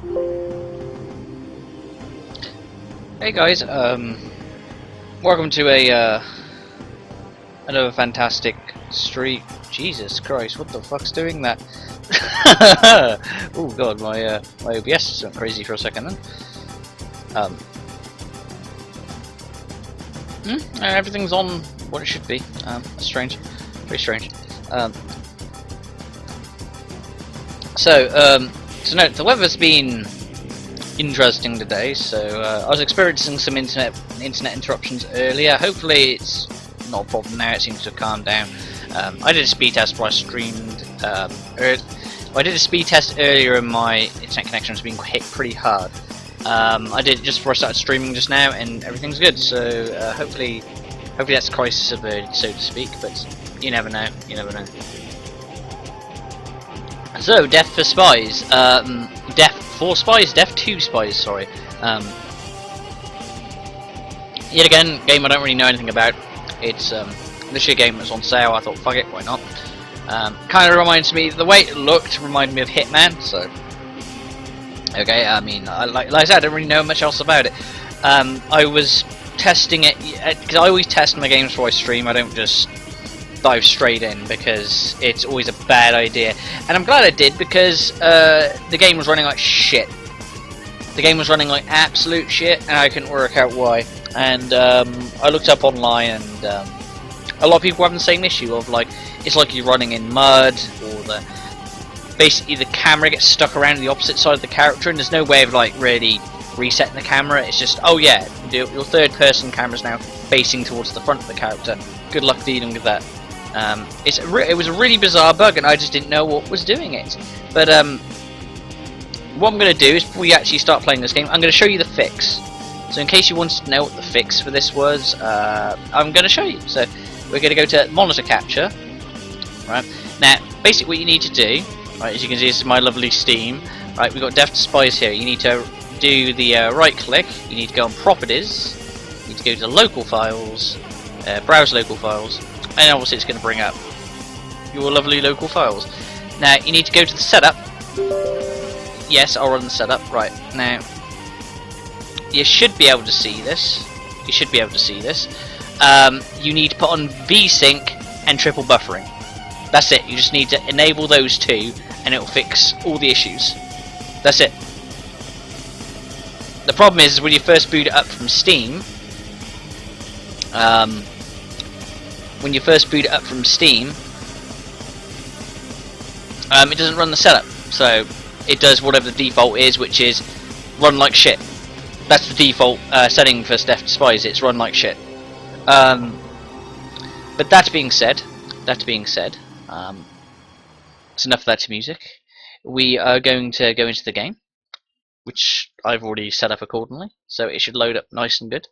Hey guys, welcome to another fantastic street. Jesus Christ, what the fuck's doing that? Oh god, my OBS just went crazy for a second then. Everything's on what it should be. That's strange, very strange. So note, the weather's been interesting today, so I was experiencing some internet interruptions earlier. Hopefully it's not a problem now, it seems to have calmed down. I did a speed test before I streamed I did a speed test earlier and my internet connection was being hit pretty hard. I did it just before I started streaming just now and everything's good, so hopefully that's crisis averted, so to speak, but you never know, So, Death for Spies, Death 4 Spies, Death 2 Spies, sorry. Yet again, game I don't really know anything about. It's literally a game that's on sale, I thought fuck it, why not. Kind of reminds me, the way it looked reminded me of Hitman, so... Okay, I mean, like I said, I don't really know much else about it. I was testing it, because I always test my games before I stream, I don't just dive straight in because it's always a bad idea, and I'm glad I did because the game was running like shit. The game was running like absolute shit, and I couldn't work out why. And I looked up online, and a lot of people have the same issue of like it's like you're running in mud, or basically the camera gets stuck around the opposite side of the character, and there's no way of like really resetting the camera. It's just, oh yeah, your third-person camera's now facing towards the front of the character. Good luck dealing with that. It was a really bizarre bug, and I just didn't know what was doing it. But what I'm going to do is, before we actually start playing this game, I'm going to show you the fix. So in case you wanted to know what the fix for this was, I'm going to show you. So we're going to go to monitor capture. Right now, basically what you need to do, right, as you can see, this is my lovely Steam. Right, we've got Death to Spies here. You need to do the right click. You need to go on properties. You need to go to local files, browse local files. And obviously it's going to bring up your lovely local files. Now you need to go to the setup. Yes, I'll run the setup. Right, now you should be able to see this. You need to put on VSync and triple buffering. That's it. You just need to enable those two and it will fix all the issues. That's it. The problem is when you first boot it up from Steam, it doesn't run the setup, so it does whatever the default is, which is run like shit. That's the default setting for Death to Spies. It's run like shit. But that being said, it's enough of that to music. We are going to go into the game, which I've already set up accordingly, so it should load up nice and good.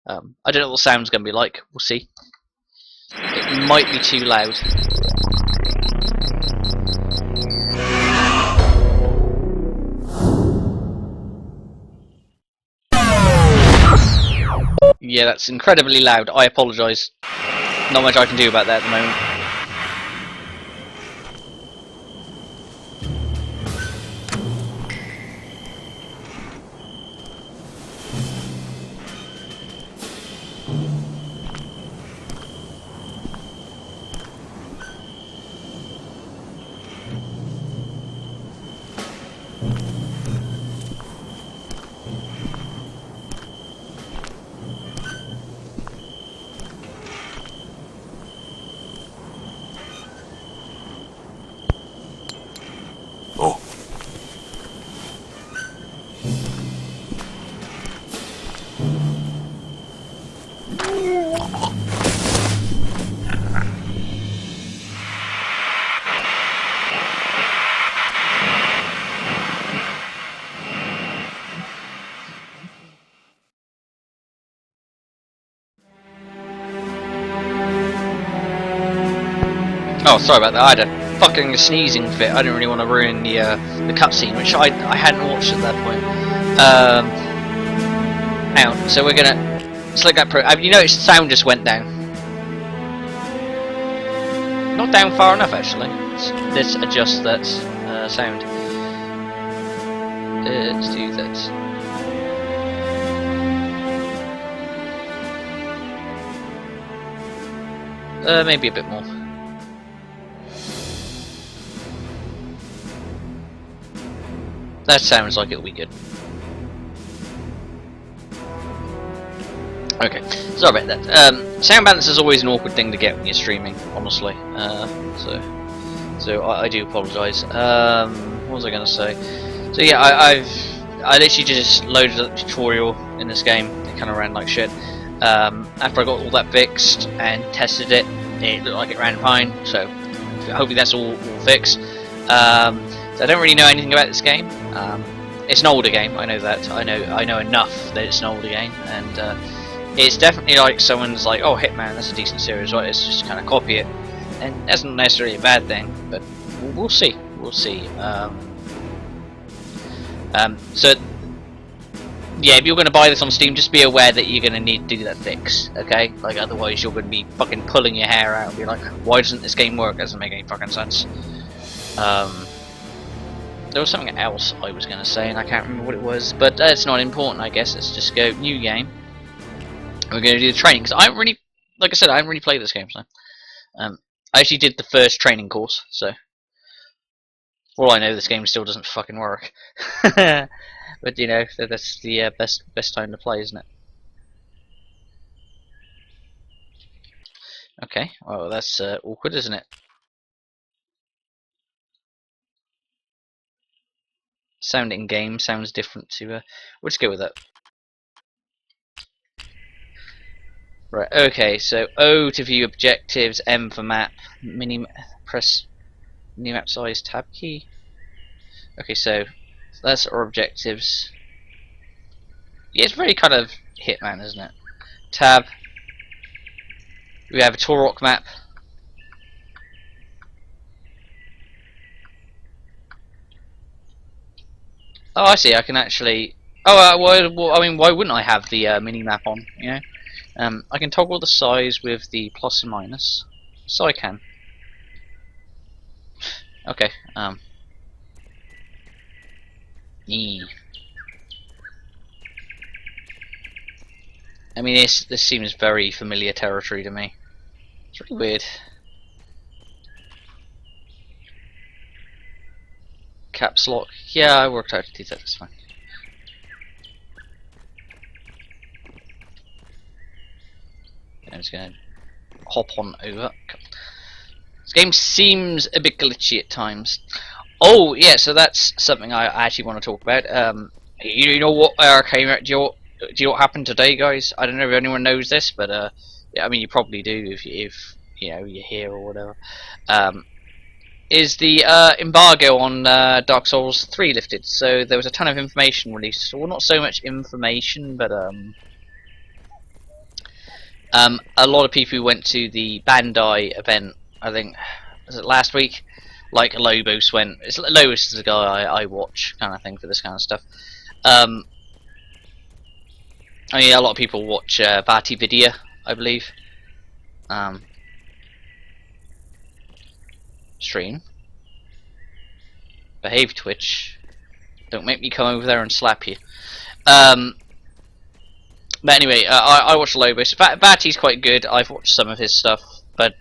I don't know what the sound's going to be like. We'll see. It might be too loud. Yeah, that's incredibly loud. I apologise. Not much I can do about that at the moment. Oh, sorry about that. I had a fucking sneezing fit. I didn't really want to ruin the cutscene, which I hadn't watched at that point. Hang on. So we're gonna select that pro. Have you noticed the sound just went down? Not down far enough, actually. Let's adjust that sound. Let's do that. Maybe a bit more. That sounds like it'll be good. Okay, sorry about that. Sound balance is always an awkward thing to get when you're streaming, honestly. So I do apologise. What was I going to say? So yeah, I literally just loaded up the tutorial in this game. It kind of ran like shit. After I got all that fixed and tested it, it looked like it ran fine. So hopefully that's all fixed. So I don't really know anything about this game. It's an older game. I know that. I know enough that it's an older game, and it's definitely like someone's like, oh, Hitman, that's a decent series, right? It's just kind of copy it, and that's not necessarily a bad thing, but we'll see. We'll see. So yeah, if you're going to buy this on Steam, just be aware that you're going to need to do that fix, okay? Like otherwise, you're going to be fucking pulling your hair out and be like, why doesn't this game work? It doesn't make any fucking sense. There was something else I was going to say, and I can't remember what it was, but it's not important, I guess. Let's just go new game. We're going to do the training, because I haven't really, like I said, I haven't really played this game, so I actually did the first training course, so for all I know, this game still doesn't fucking work. But you know, that's the best time to play, isn't it? Okay, well that's awkward, isn't it? Sound in game sounds different to. We'll just go with that. Right. Okay. So O to view objectives, M for map, press map size, tab key. Okay, so that's our objectives. Yeah, it's very kind of Hitman, isn't it? Tab. We have a Torok map. Oh, I see. I can actually. Oh, well, I mean, why wouldn't I have the mini map on? You know, I can toggle the size with the plus and minus, so I can. Okay. I mean, this seems very familiar territory to me. It's really weird. Caps lock. Yeah, I worked out to do that. That's fine. I'm just gonna hop on over. This game seems a bit glitchy at times. Oh yeah, so that's something I actually want to talk about. You know what came out? Do you know what happened today, guys? I don't know if anyone knows this, but yeah, I mean you probably do if you know you're here or whatever. Is the embargo on Dark Souls 3 lifted? So there was a ton of information released. Well, not so much information, but a lot of people who went to the Bandai event, I think, was it last week? Like Lobos went. Lobos is the guy I watch, kind of thing, for this kind of stuff. I mean, a lot of people watch Vati Vidya, I believe. Stream. Behave, Twitch. Don't make me come over there and slap you. But anyway, I watch Lobos. Vati's quite good. I've watched some of his stuff, but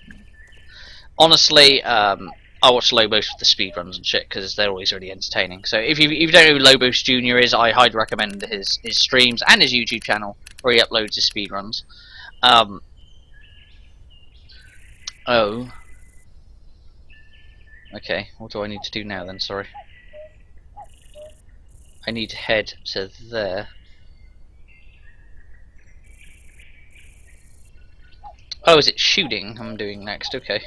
honestly, I watch Lobos with the speedruns and shit because they're always really entertaining. So if you don't know who Lobos Jr. is, I highly recommend his streams and his YouTube channel where he uploads his speedruns. Oh. Okay, what do I need to do now then? Sorry. I need to head to there. Oh, is it shooting I'm doing next? Okay.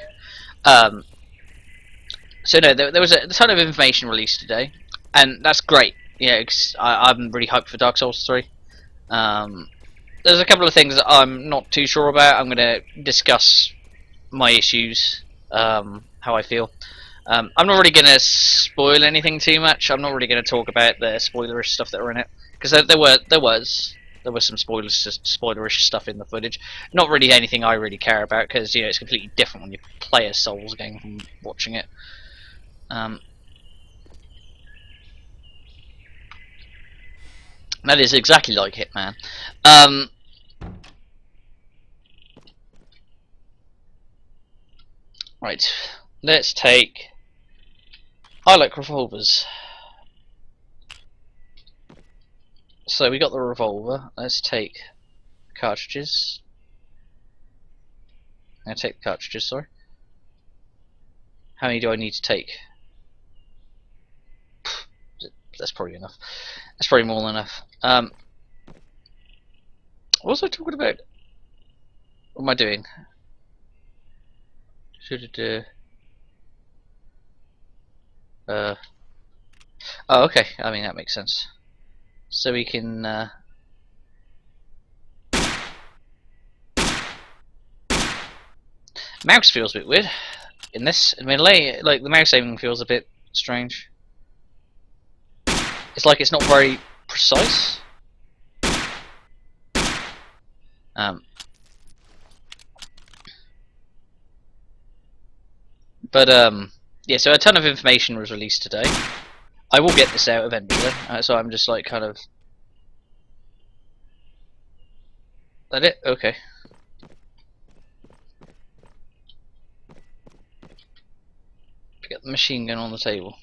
So no, there was a ton of information released today, and that's great. Yeah, I'm really hyped for Dark Souls 3. There's a couple of things that I'm not too sure about. I'm going to discuss my issues, how I feel. I'm not really going to spoil anything too much. I'm not really going to talk about the spoilerish stuff that were in it, because there was some spoilerish stuff in the footage. Not really anything I really care about, because you know it's completely different when you play a Souls game from watching it. That is exactly like Hitman. Um, right, let's take. I like revolvers. So we got the revolver. Let's take cartridges. I'm gonna take the cartridges. Sorry. How many do I need to take? That's probably enough. That's probably more than enough. What was I talking about? What am I doing? Should it oh, okay. I mean that makes sense. So we can. Mouse feels a bit weird in this. Admittedly, like the mouse aiming feels a bit strange. It's like it's not very precise. But yeah. So a ton of information was released today. I will get this out eventually. So I'm just like kind of. That it? Okay. Get the machine gun on the table.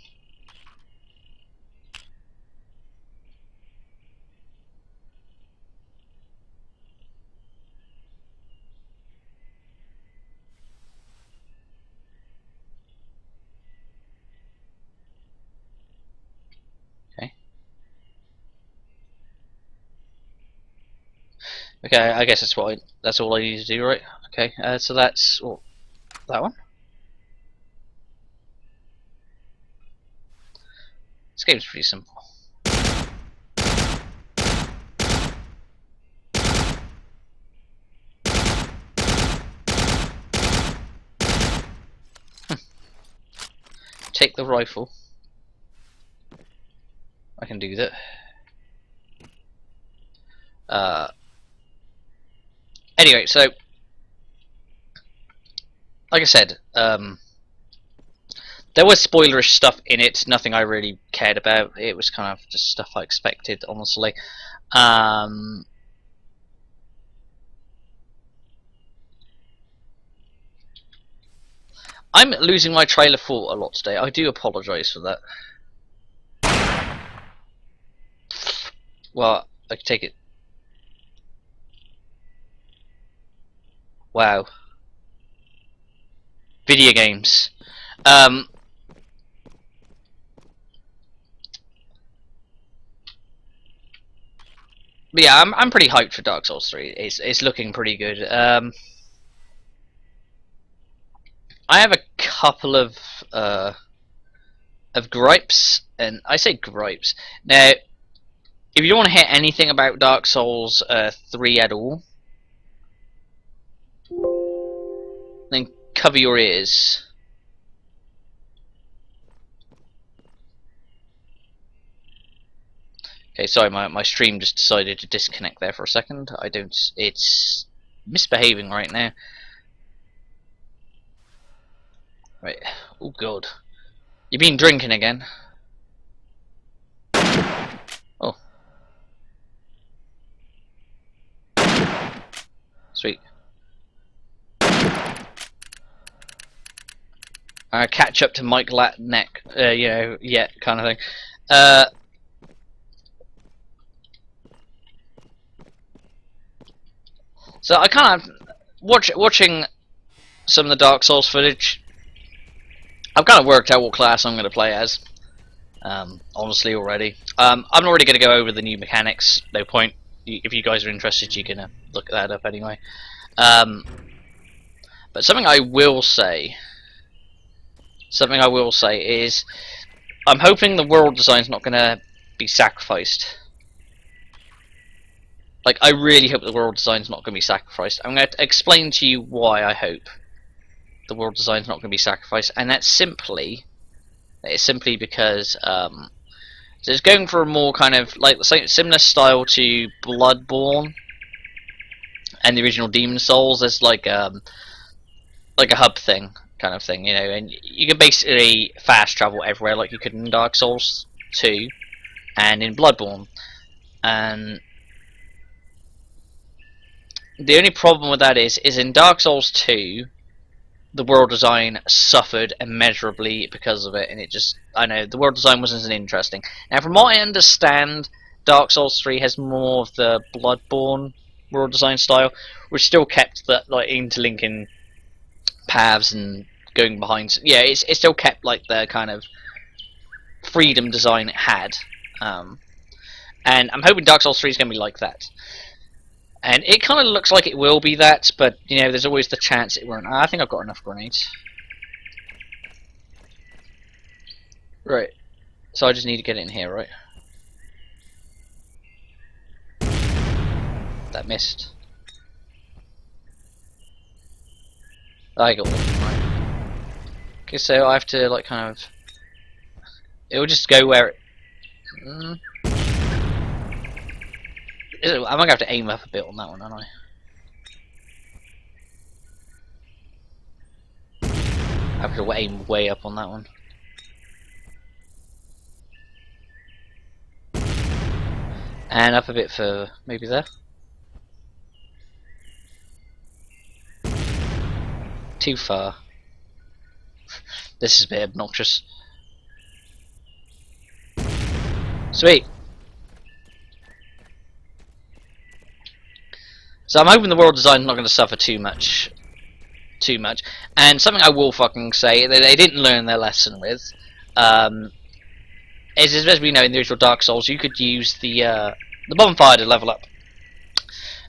Okay. Okay, I guess that's all I need to do, right? Okay, so that's that one. This game's pretty simple. Take the rifle. I can do that. Anyway, so like I said, there was spoilerish stuff in it. Nothing I really cared about. It was kind of just stuff I expected, honestly. I'm losing my trailer thought a lot today. I do apologise for that. Well, I can take it. Wow. Video games. But yeah, I'm pretty hyped for Dark Souls 3. It's looking pretty good. I have a couple of gripes, and I say gripes. Now, if you don't want to hear anything about Dark Souls 3 at all, then cover your ears. Okay, sorry, my stream just decided to disconnect there for a second. It's misbehaving right now. Right, oh god. You've been drinking again? Oh. Sweet. Catch up to Mike Latneck, you know, yeah, kind of thing. So I kind of watching some of the Dark Souls footage. I've kind of worked out what class I'm going to play as. Honestly, already. I'm not really going to go over the new mechanics. No point. If you guys are interested, you can look that up anyway. But something I will say is, I'm hoping the world design's not going to be sacrificed. Like, I really hope the world design's not going to be sacrificed. I'm going to explain to you why I hope the world design's not going to be sacrificed, and it's simply because so it's going for a more kind of like similar style to Bloodborne and the original Demon Souls. There's like a hub thing kind of thing, you know, and you can basically fast travel everywhere like you could in Dark Souls 2 and in Bloodborne. And the only problem with that is in Dark Souls 2, the world design suffered immeasurably because of it, and it just, I know, the world design wasn't as interesting. Now, from what I understand, Dark Souls 3 has more of the Bloodborne world design style, which still kept that like interlinking paths and going behind. Yeah, it's still kept like the kind of freedom design it had, and I'm hoping Dark Souls 3 is going to be like that. And it kind of looks like it will be that, but you know, there's always the chance it won't. I think I've got enough grenades. Right. So I just need to get it in here, right? That missed. I got one. Right. Okay, so I have to like kind of. It will just go where it. I'm gonna have to aim up a bit on that one, aren't I? I have to aim way up on that one. And up a bit further, maybe there. Too far. This is a bit obnoxious. Sweet. So I'm hoping the world design is not going to suffer too much. And something I will fucking say that they didn't learn their lesson with is, as we know in the original Dark Souls, you could use the bonfire to level up.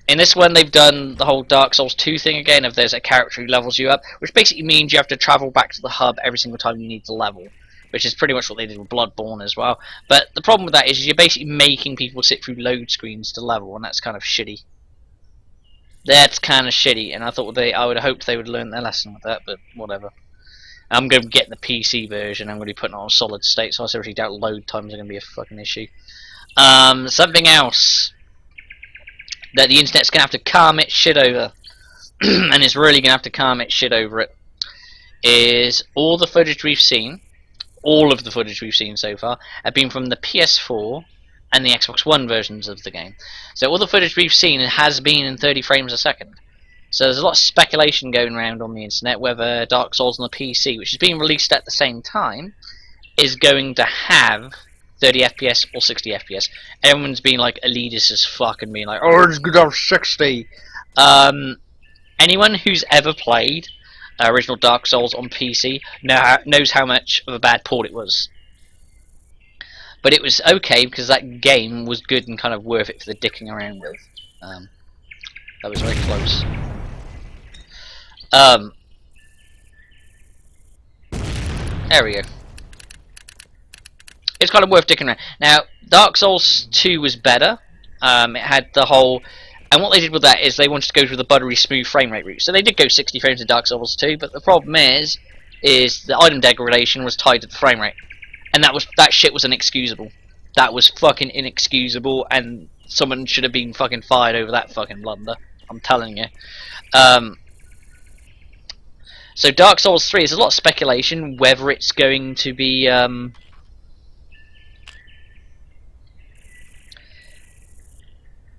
In this one, they've done the whole Dark Souls 2 thing again. If there's a character who levels you up, which basically means you have to travel back to the hub every single time you need to level, which is pretty much what they did with Bloodborne as well. But the problem with that is you're basically making people sit through load screens to level, and that's kind of shitty. That's kind of shitty, and I would have hoped they would learn their lesson with that, but whatever. I'm going to get the PC version. I'm going to be putting it on solid state, so I seriously doubt load times are going to be a fucking issue. Something else that the internet's going to have to calm its shit over, and it's really going to have to calm its shit over it, is all the footage we've seen, all of the footage we've seen so far, have been from the PS4 and the Xbox One versions of the game. So all the footage we've seen has been in 30 frames a second. So there's a lot of speculation going around on the internet whether Dark Souls on the PC, which is being released at the same time, is going to have 30 FPS or 60 FPS. Everyone's being like elitist as fuck and being like, oh, it's good to have 60. Anyone who's ever played original Dark Souls on PC knows how much of a bad port it was. But it was okay because that game was good and kind of worth it for the dicking around with. That was very close. There we go. It's kind of worth dicking around. Now, Dark Souls 2 was better. It had the whole... And what they did with that is they wanted to go through the buttery smooth frame rate route. So they did go 60 frames in Dark Souls 2, but the problem is the item degradation was tied to the frame rate. And that shit was inexcusable. That was fucking inexcusable, and someone should have been fucking fired over that fucking blunder. I'm telling you. So Dark Souls 3, there's a lot of speculation whether it's going to be...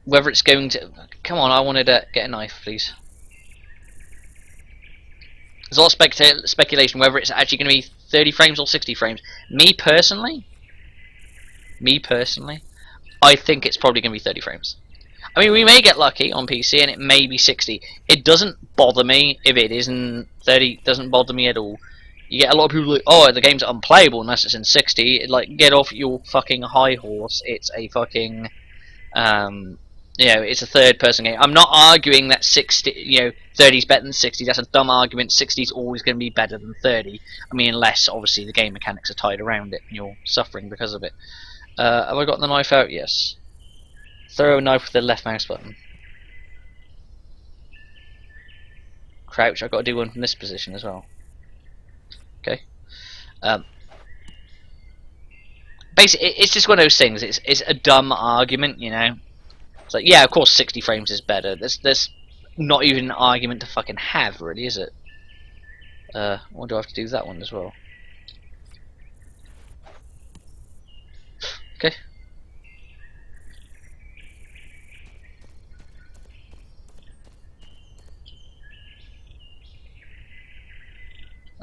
whether it's going to... Come on, I wanted to get a knife, please. There's a lot of speculation whether it's actually going to be 30 frames or 60 frames. Me personally, I think it's probably going to be 30 frames. I mean, we may get lucky on PC and it may be 60. It doesn't bother me if it isn't 30. Doesn't bother me at all. You get a lot of people like, oh, the game's unplayable unless it's in 60. Like, get off your fucking high horse. It's a fucking, you know, it's a third-person game. I'm not arguing that 30 is better than 60. That's a dumb argument. 60 is always going to be better than 30. I mean, unless obviously the game mechanics are tied around it and you're suffering because of it. Have I got the knife out? Yes. Throw a knife with the left mouse button. Crouch. I've got to do one from this position as well. Okay. Basically, it's just one of those things. It's a dumb argument, you know. It's like, yeah, of course 60 frames is better. There's not even an argument to fucking have, really, is it? Or do I have to do that one as well? Okay.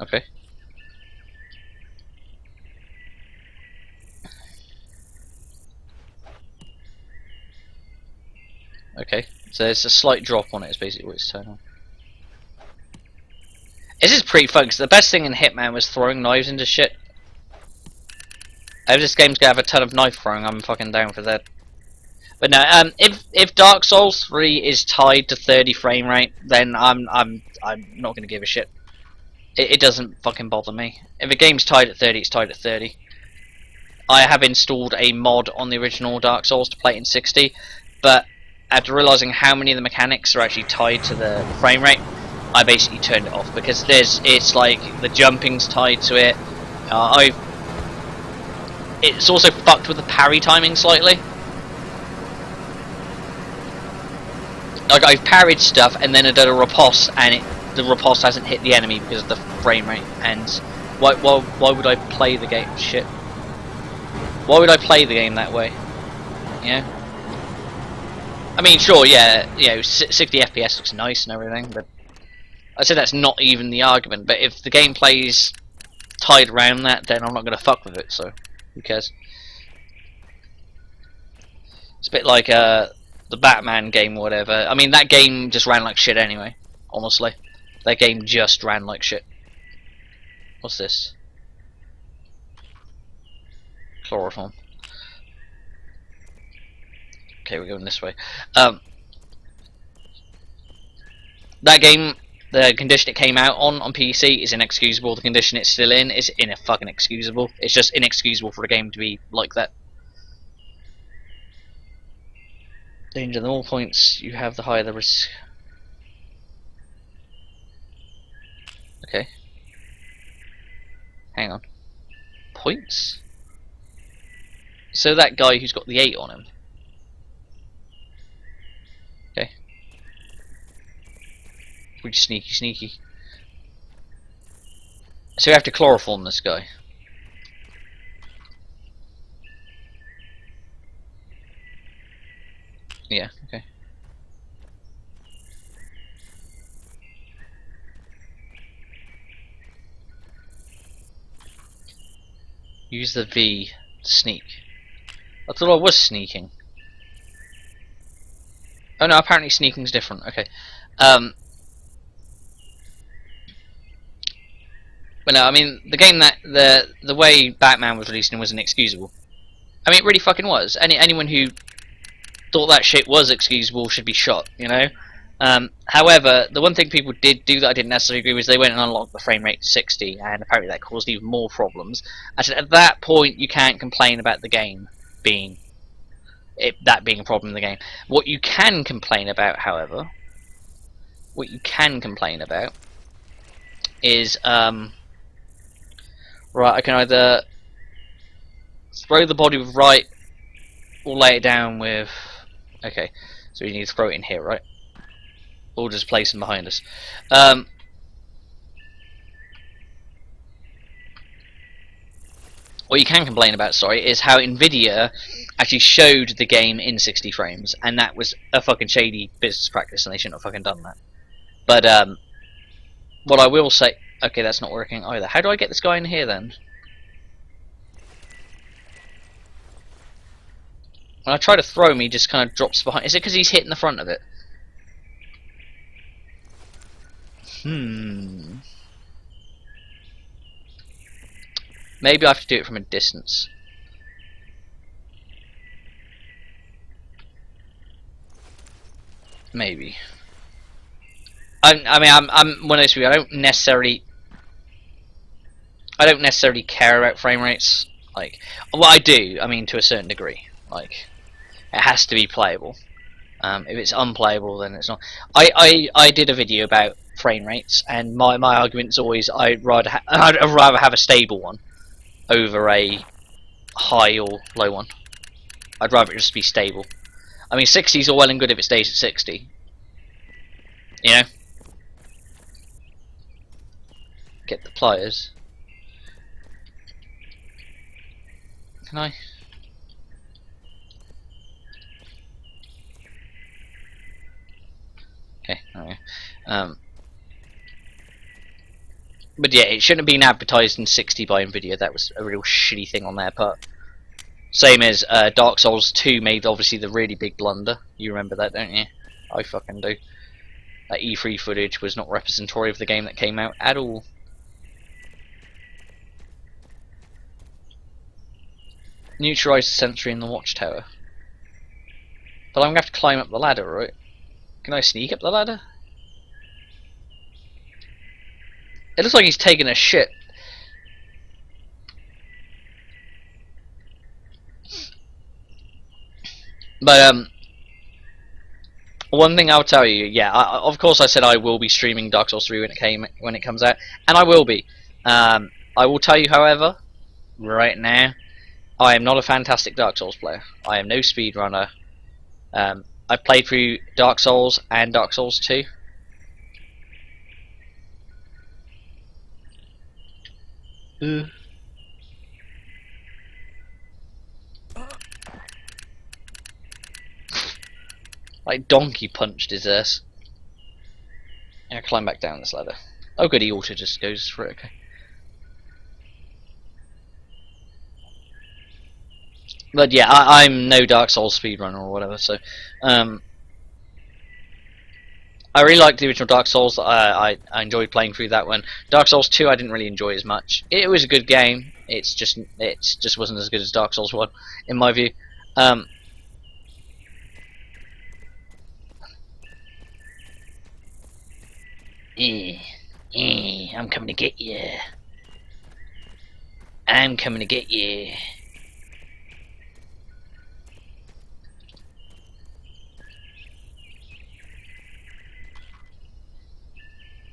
Okay. Okay. So there's a slight drop on it, is basically what it's turning on. This is pretty fun, 'cause the best thing in Hitman was throwing knives into shit. If this game's gonna have a ton of knife throwing, I'm fucking down for that. But no, if Dark Souls 3 is tied to 30 frame rate, then I'm not gonna give a shit. It doesn't fucking bother me. If a game's tied at 30, it's tied at 30. I have installed a mod on the original Dark Souls to play it in 60, but after realizing how many of the mechanics are actually tied to the frame rate, I basically turned it off, because it's like the jumping's tied to it. It's also fucked with the parry timing slightly. Like, I've parried stuff and then I done a riposte, and the riposte hasn't hit the enemy because of the frame rate. And why would I play the game? Shit. Why would I play the game that way? Yeah. I mean, sure, yeah, 60 FPS looks nice and everything, but I said that's not even the argument. But if the gameplay's tied around that, then I'm not going to fuck with it. So who cares? It's a bit like the Batman game or whatever. I mean, that game just ran like shit anyway, honestly. That game just ran like shit. What's this? Chloroform. Okay, we're going this way. That game, the condition it came out on PC is inexcusable. The condition it's still in is fucking excusable. It's just inexcusable for a game to be like that. Danger, the more points you have, the higher the risk. Okay. Hang on. Points? So that guy who's got the 8 on him. Okay. Pretty sneaky. So we have to chloroform this guy. Yeah, okay. Use the V to sneak. I thought I was sneaking. Oh no, apparently sneaking's different. Okay. But no, I mean, the game that the way Batman was released was inexcusable. I mean, it really fucking was. Anyone who thought that shit was excusable should be shot, you know? However, the one thing people did do that I didn't necessarily agree with is they went and unlocked the frame rate to 60, and apparently that caused even more problems. I said at that point you can't complain about the game being that being a problem in the game. What you can complain about, however, is right, I can either throw the body with right or lay it down with. Okay, so we need to throw it in here, right? Or just place them behind us. What you can complain about, sorry, is how Nvidia actually showed the game in 60 frames, and that was a fucking shady business practice, and they shouldn't have fucking done that. But what I will say, okay, that's not working either. How do I get this guy in here then? When I try to throw him, he just kind of drops behind. Is it because he's hitting the front of it? Maybe I have to do it from a distance. Maybe. I mean, I'm one of those people. I don't necessarily care about frame rates. Like, well, I do. I mean, to a certain degree. Like, it has to be playable. If it's unplayable, then it's not. I did a video about frame rates, and my argument is always I'd rather have a stable one over a high or low one. I'd rather it just be stable. I mean, 60 is all well and good if it stays at 60. You know? Get the pliers. Can I? Okay, there we go. But yeah, it shouldn't have been advertised in 60 by Nvidia. That was a real shitty thing on their part. Same as Dark Souls 2 made obviously the really big blunder. You remember that, don't you? I fucking do. That E3 footage was not representative of the game that came out at all. Neutralize the sentry in the watchtower. But I'm gonna have to climb up the ladder, right? Can I sneak up the ladder? It looks like he's taking a shit. But one thing I'll tell you, yeah, of course I said I will be streaming Dark Souls 3 when it comes out, and I will be. I will tell you, however, right now, I am not a fantastic Dark Souls player. I am no speedrunner. I've played through Dark Souls and Dark Souls 2. Like donkey punched his ass. Yeah, climb back down this ladder. Oh good, he auto just goes through it, okay. But yeah, I'm no Dark Souls speedrunner or whatever, so I really liked the original Dark Souls. I enjoyed playing through that one. Dark Souls 2 I didn't really enjoy as much. It was a good game. It just wasn't as good as Dark Souls 1 in my view. I'm coming to get you. I'm coming to get you.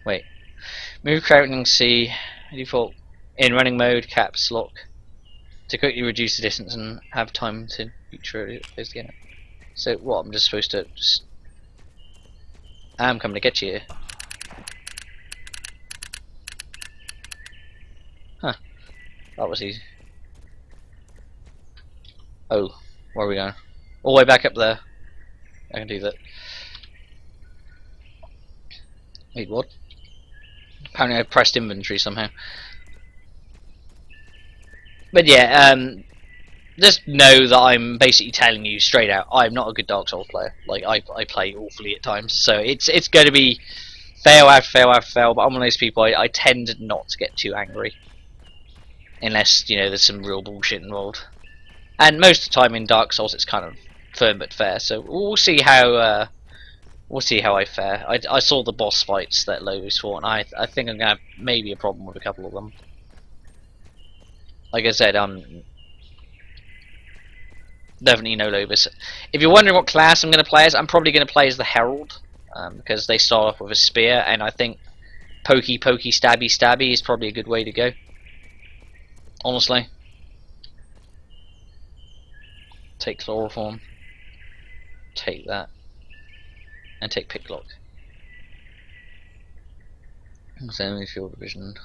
Wait. Move crouching C default in running mode caps lock to quickly reduce the distance and have time to future again. So what? I'm just supposed to just. I'm coming to get you. Huh. That was easy. Oh, where are we going? All the way back up there. I can do that. Wait, what? Apparently I pressed inventory somehow. But yeah, just know that I'm basically telling you straight out, I'm not a good Dark Souls player. Like I play awfully at times, so it's going to be fail after fail after fail. But I'm one of those people. I tend not to get too angry, unless you know there's some real bullshit involved. And most of the time in Dark Souls, it's kind of firm but fair. So we'll see how I fare. I saw the boss fights that Lowe's fought, and I think I'm gonna have maybe a problem with a couple of them. Like I said, definitely no Lobus. If you're wondering what class I'm going to play as, I'm probably going to play as the Herald, because they start off with a spear, and I think pokey pokey stabby stabby is probably a good way to go. Honestly. Take chloroform. Take that. And take picklock. Enemy field vision.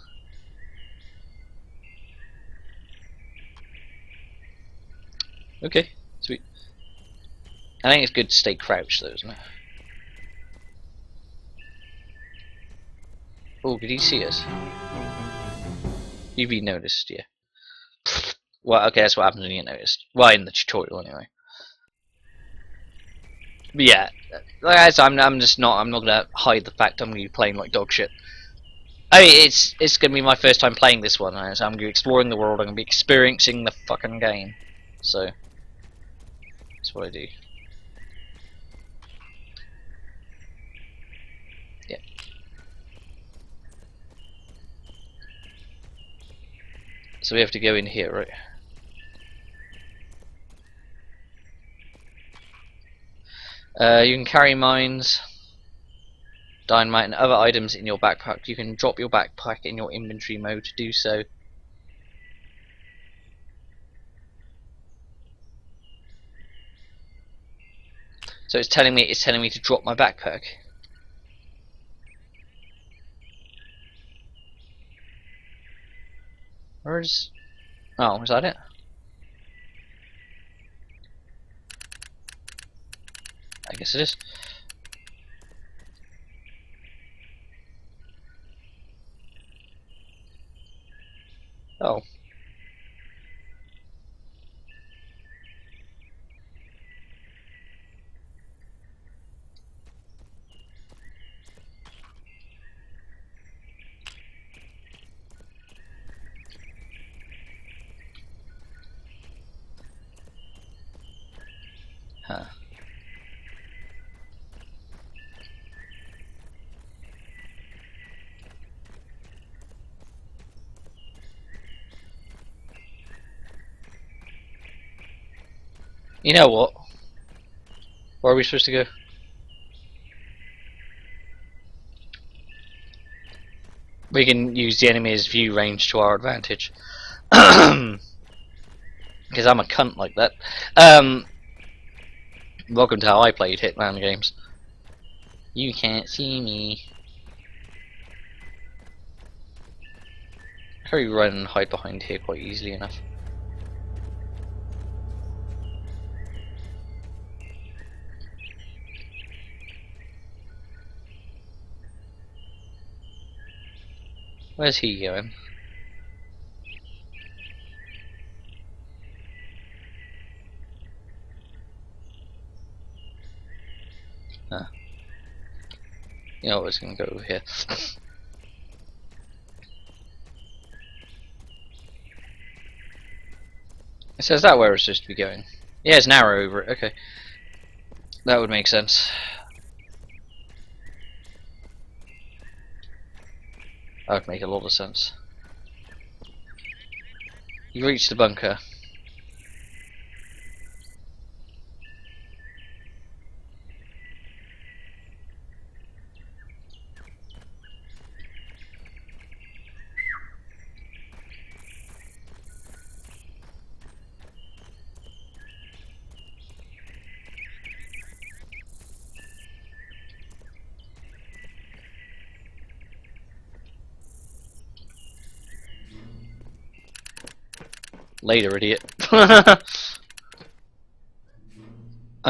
Okay, sweet. I think it's good to stay crouched though, isn't it? Oh, did he see us? You've been noticed, yeah. Well, okay, that's what happens when you get noticed. Well, in the tutorial anyway. But yeah, like I said, I'm not gonna hide the fact I'm gonna be playing like dog shit. I mean, it's gonna be my first time playing this one, so I'm gonna be exploring the world. I'm gonna be experiencing the fucking game. So that's what I do. Yeah. So we have to go in here, right? You can carry mines, dynamite, and other items in your backpack. You can drop your backpack in your inventory mode to do so. So it's telling me to drop my backpack. Where's? Oh, is that it? I guess it is. Huh. You know what? Where are we supposed to go? We can use the enemy's view range to our advantage. Because I'm a cunt like that. Welcome to how I played Hitman games. You can't see me. I can probably run and hide behind here quite easily enough. Where's he going? Huh. You know, it's gonna go over here. It says that where it's supposed to be going. Yeah, it's narrow over it. Okay, that would make sense. That would make a lot of sense. You reached the bunker. Later, idiot. I'm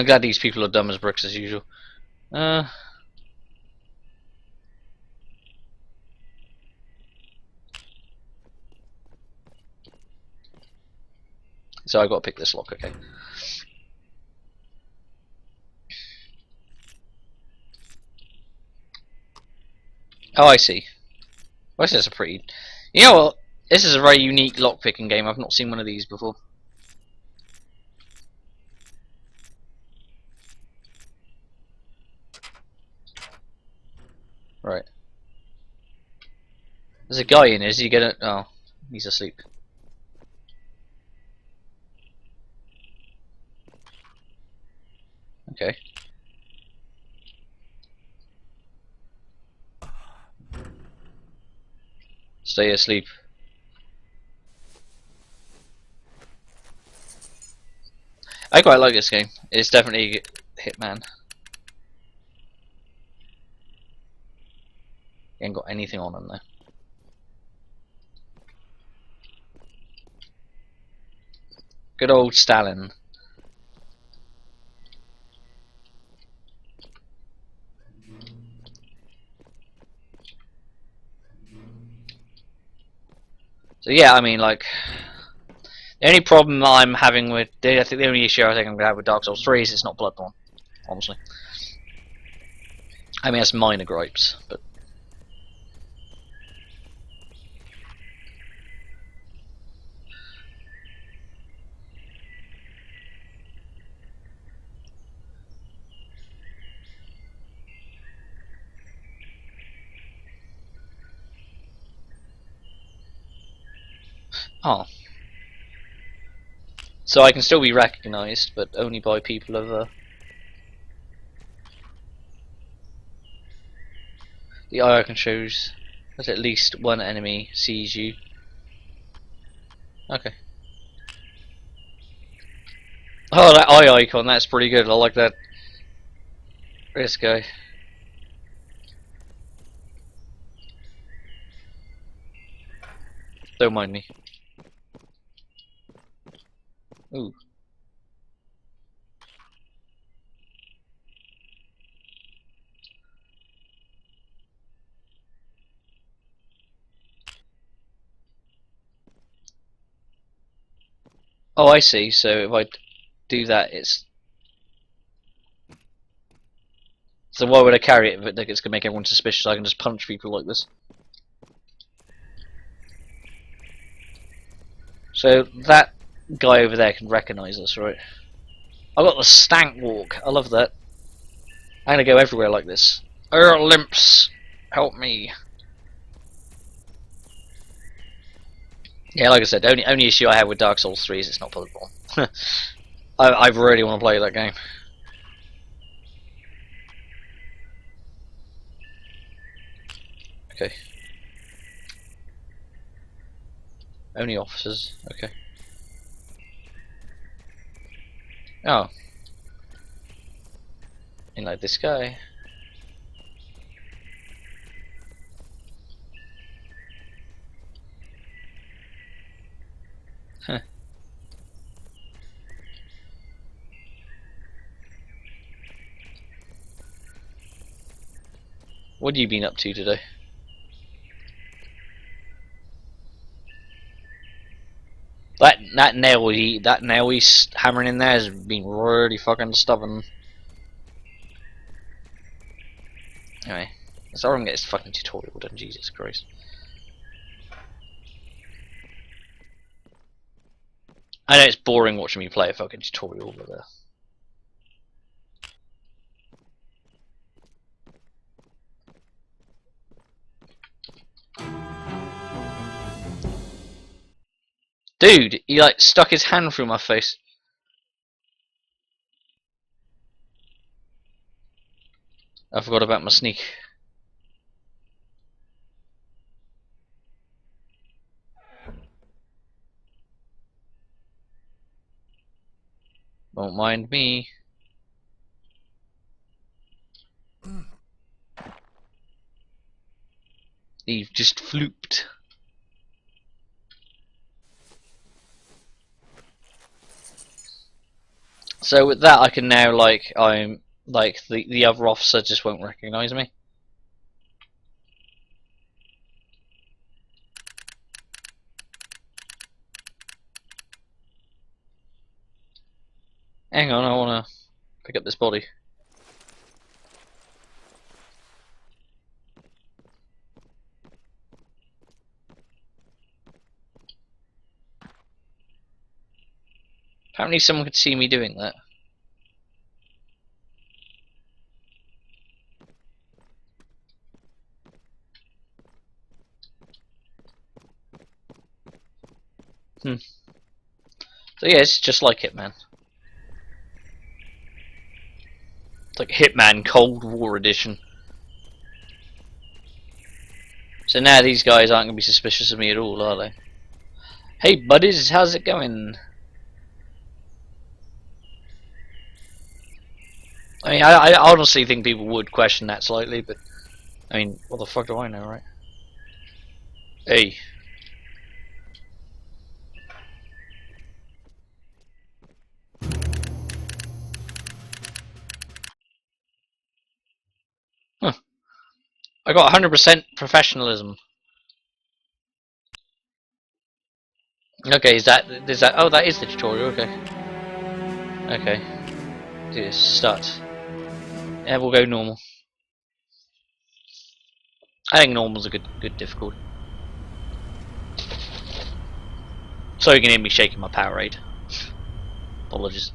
glad these people are dumb as bricks as usual. So I got to pick this lock, okay. Oh, I see. Well, this is a pretty... You know what? This is a very unique lockpicking game. I've not seen one of these before. Right. There's a guy in. Is he gonna... Oh, he's asleep. Okay. Stay asleep. I quite like this game. It's definitely Hitman. Ain't got anything on him though. Good old Stalin. So yeah, I mean, like, the only problem I'm having with, I think the only issue I think I'm gonna have with Dark Souls 3 is it's not Bloodborne, honestly. I mean, that's minor gripes, but. Oh. So I can still be recognised, but only by people of the eye icon shows that at least one enemy sees you. Okay. Oh, that eye icon, that's pretty good. I like that. This guy. Don't mind me. Ooh. Oh, I see. So if I do that, it's... So why would I carry it if it's going to make everyone suspicious? I can just punch people like this. So that guy over there can recognise us, right? I got the stank walk. I love that. I'm gonna go everywhere like this. Limps, help me. Yeah, like I said, only issue I have with Dark Souls 3 is it's not playable. I really want to play that game. Okay. Only officers. Okay. Oh. And like this guy. Huh. What have you been up to today? That nail he's hammering in there has been really fucking stubborn. Anyway, let's all get this fucking tutorial done. Jesus Christ. I know it's boring watching me play a fucking tutorial, but dude, he like stuck his hand through my face. I forgot about my sneak. Won't mind me. He just flooped. So with that, I can now I'm like the other officer just won't recognise me. Hang on, I wanna pick up this body. Apparently someone could see me doing that. So yeah, it's just like Hitman. It's like Hitman Cold War Edition. So now these guys aren't going to be suspicious of me at all, are they? Hey buddies, how's it going? I mean, I honestly think people would question that slightly, but I mean, what the fuck do I know, right? Hey. Huh. I got 100% professionalism. Okay, is that oh, that is the tutorial, okay. Okay. Do this, start. Yeah, we'll go normal. I think normal's a good difficulty. So you can hear me shaking my Powerade. Apologies.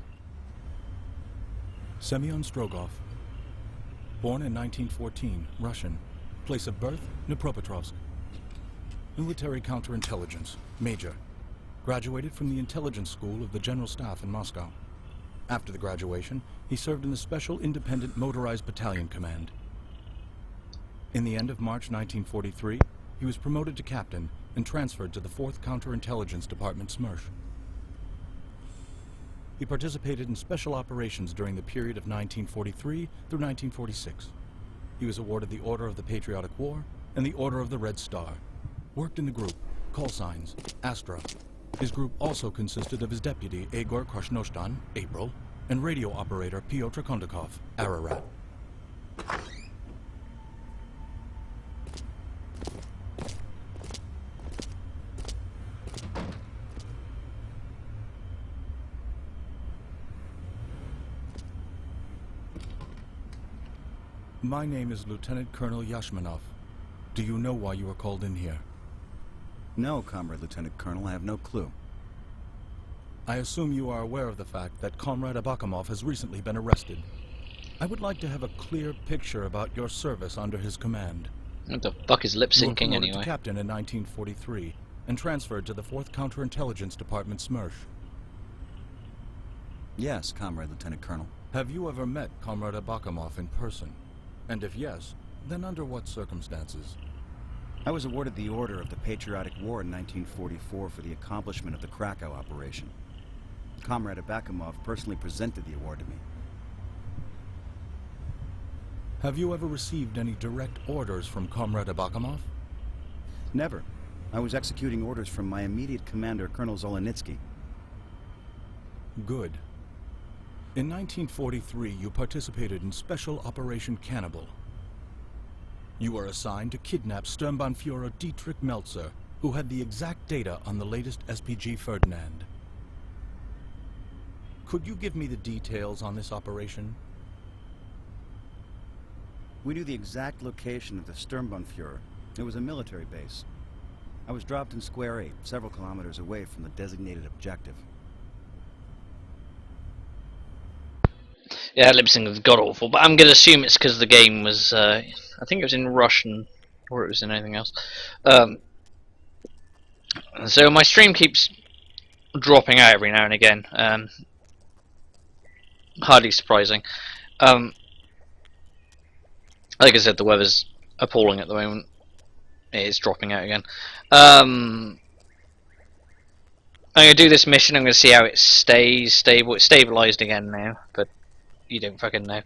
Semyon Strogoff. Born in 1914, Russian. Place of birth, Dnipropetrovsk. Military counterintelligence, major. Graduated from the intelligence school of the General Staff in Moscow. After the graduation, he served in the Special Independent Motorized Battalion Command. In the end of March 1943, he was promoted to captain and transferred to the 4th Counterintelligence Department SMERSH. He participated in special operations during the period of 1943 through 1946. He was awarded the Order of the Patriotic War and the Order of the Red Star. Worked in the group, call signs, Astra. His group also consisted of his deputy, Egor Krasnoshtan, April, and radio operator Pyotr Kondakov, Ararat. My name is Lieutenant Colonel Yashmanov. Do you know why you were called in here? No, Comrade Lieutenant Colonel, I have no clue. I assume you are aware of the fact that Comrade Abakamov has recently been arrested. I would like to have a clear picture about your service under his command. What the fuck is lip You were syncing promoted anyway? to captain in 1943 and transferred to the 4th Counterintelligence Department SMERSH. Yes, Comrade Lieutenant Colonel. Have you ever met Comrade Abakamov in person? And if yes, then under what circumstances? I was awarded the Order of the Patriotic War in 1944 for the accomplishment of the Krakow operation. Comrade Abakamov personally presented the award to me. Have you ever received any direct orders from Comrade Abakamov? Never. I was executing orders from my immediate commander, Colonel Zolonitsky. Good. In 1943, you participated in Special Operation Cannibal. You were assigned to kidnap Sturmbannführer Dietrich Meltzer, who had the exact data on the latest SPG Ferdinand. Could you give me the details on this operation? We knew the exact location of the Sturmbannführer. It was a military base. I was dropped in Square 8, several kilometers away from the designated objective. Yeah, lip sync was god awful, but I'm gonna assume it's because the game was. I think it was in Russian, or it was in anything else. So my stream keeps dropping out every now and again. Hardly surprising. Like I said, the weather's appalling at the moment. It is dropping out again. I'm gonna do this mission. I'm gonna see how it stays stable. It's stabilized again now, but you don't fucking know.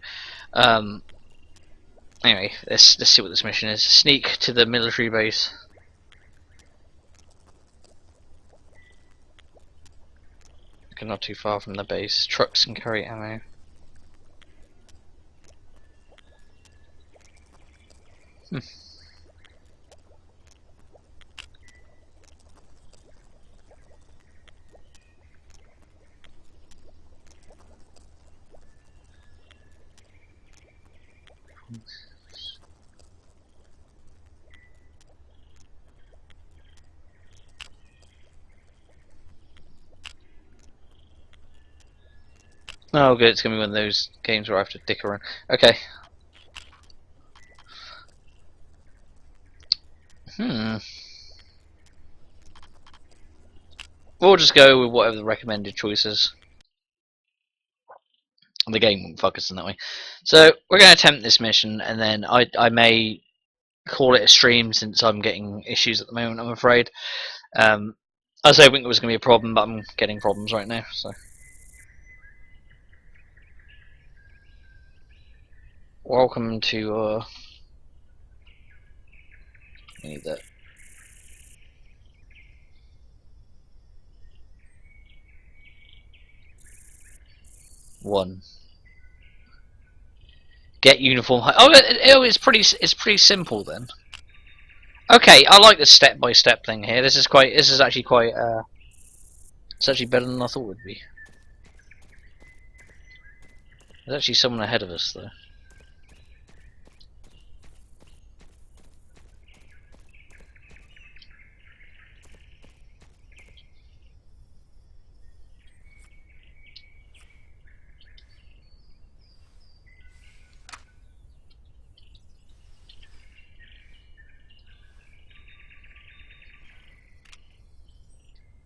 Anyway, let's see what this mission is. Sneak to the military base. Okay, not too far from the base. Trucks can carry ammo. Oh good, it's gonna be one of those games where I have to dick around. Okay. We'll just go with whatever the recommended choice is. The game won't fuck us in that way. So we're going to attempt this mission, and then I may call it a stream since I'm getting issues at the moment, I'm afraid. I was hoping it was going to be a problem, but I'm getting problems right now. So welcome to I need that. One. Get uniform. It's pretty simple then. Okay, I like this step-by-step thing here. This is actually quite it's actually better than I thought it would be. There's actually someone ahead of us though.